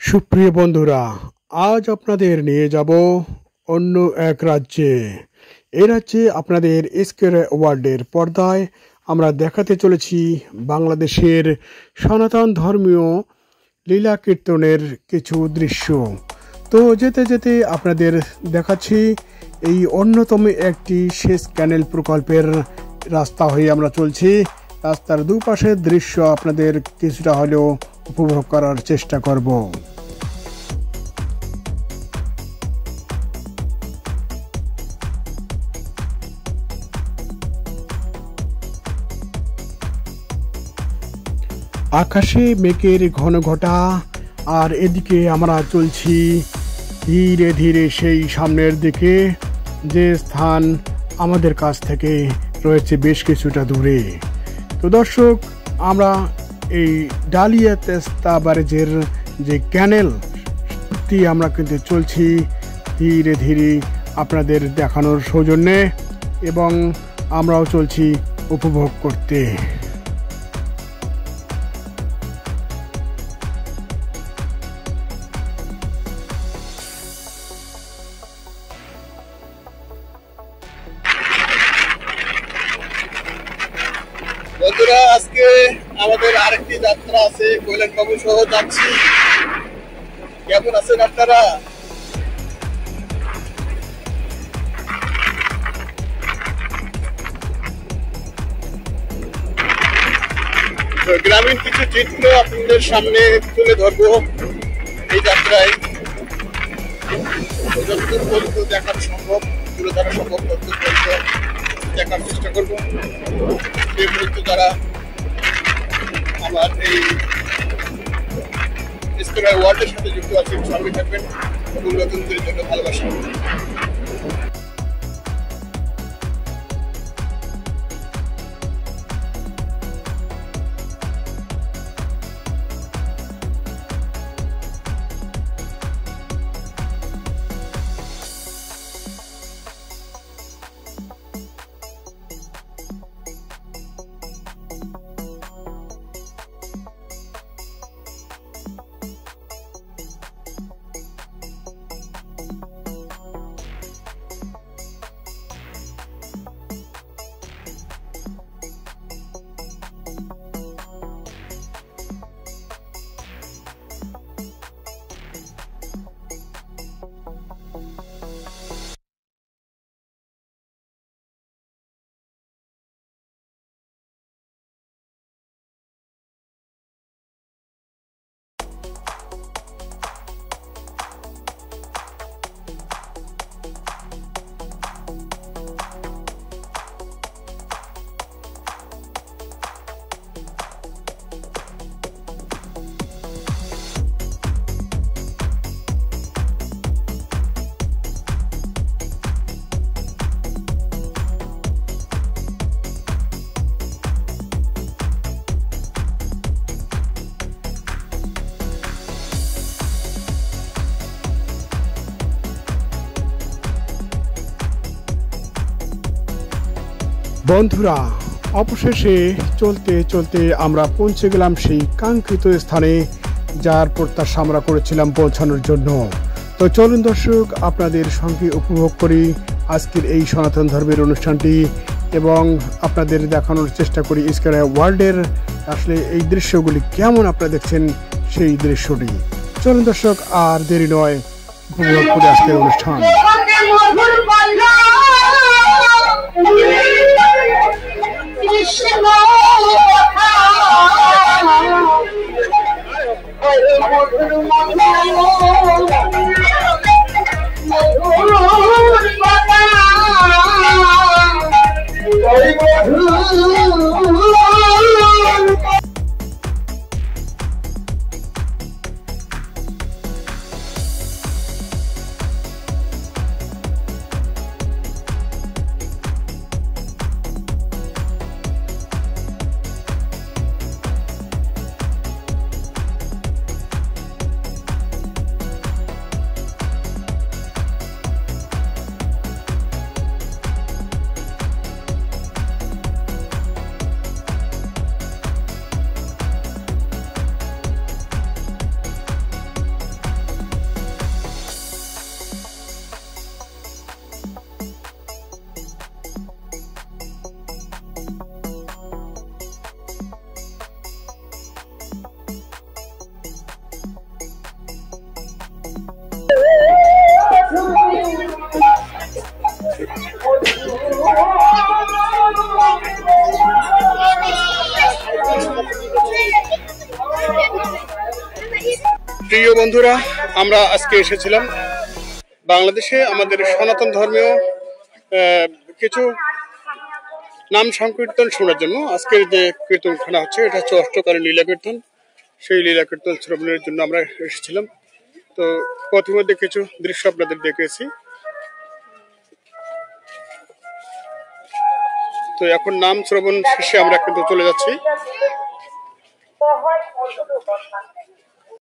সুপ্রিয় বন্ধুরা, আজ আপনাদের নিয়ে যাব অন্য এক রাজ্যে। এই রাজ্যে আপনাদের স্কয়ার ওয়ার্ল্ডের পর্দায় আমরা দেখাতে চলেছি বাংলাদেশের সনাতন ধর্মীয় লীলা কীর্তনের কিছু দৃশ্য। তো যেতে যেতে আপনাদের দেখাচ্ছি এই অন্যতম একটি সেচ ক্যানেল প্রকল্পের রাস্তা হয়ে আমরা চলছি। রাস্তার দুপাশের দৃশ্য আপনাদের কিছুটা হলেও উপভোগ করার চেষ্টা করব। আকাশে মেঘের ঘন ঘটা, আর এদিকে আমরা চলছি ধীরে ধীরে সেই সামনের দিকে, যে স্থান আমাদের কাছ থেকে রয়েছে বেশ কিছুটা দূরে। তো দর্শক, আমরা এই ডালিয়া তেস্তা ব্যারেজের যে ক্যানেল আমরা কিন্তু চলছি ধীরে ধীরে আপনাদের দেখানোর সৌজন্যে, এবং আমরাও চলছি উপভোগ করতে। বন্ধুরা, আজকে আমাদের আরেকটি যাত্রা আছে, কৈলাস বাবু সহ যাচ্ছি। কেমন আছেন আপনারা? গ্রামীণ কিছু চিত্র আপনাদের সামনে তুলে ধরবো এই যাত্রায়। যতদূর পর্যন্ত দেখানো সম্ভব, তুলে ধরা সম্ভব, ততদূর পর্যন্ত দেখার চেষ্টা করবো। সে পর্যন্ত যারা আমার এই স্কয়ার ওয়ার্ল্ডের সাথে যুক্ত আছেন সঙ্গে থাকবেন। নতুনদের জন্য ভালোবাসা। বন্ধুরা, অবশেষে চলতে চলতে আমরা পৌঁছে গেলাম সেই কাঙ্ক্ষিত স্থানে, যার প্রত্যাশা আমরা করেছিলাম পৌঁছানোর জন্য। তো চলুন দর্শক, আপনাদের সঙ্গে উপভোগ করি আজকের এই সনাতন ধর্মের অনুষ্ঠানটি, এবং আপনাদের দেখানোর চেষ্টা করি স্কয়ার ওয়ার্ল্ডের আসলে এই দৃশ্যগুলি কেমন আপনারা দেখছেন সেই দৃশ্যটি। চলুন দর্শক, আর দেরি নয়, উপভোগ করি আজকের অনুষ্ঠান। প্রিয় বন্ধুরা, আমরা আজকে এসেছিলাম বাংলাদেশে আমাদের সনাতন ধর্মীয় কিছু নাম সংকীর্তন শোনার জন্য। আজকের যে কীর্তনখানা হচ্ছে এটা হচ্ছে অষ্টকালীন লীলা কীর্তন। সেই লীলা কীর্তন শ্রবণের জন্য আমরা এসেছিলাম। তো পথিমধ্যে কিছু দৃশ্য আপনাদের দেখেছি। তো এখন নাম শ্রবণ শেষে আমরা কিন্তু চলে যাচ্ছি।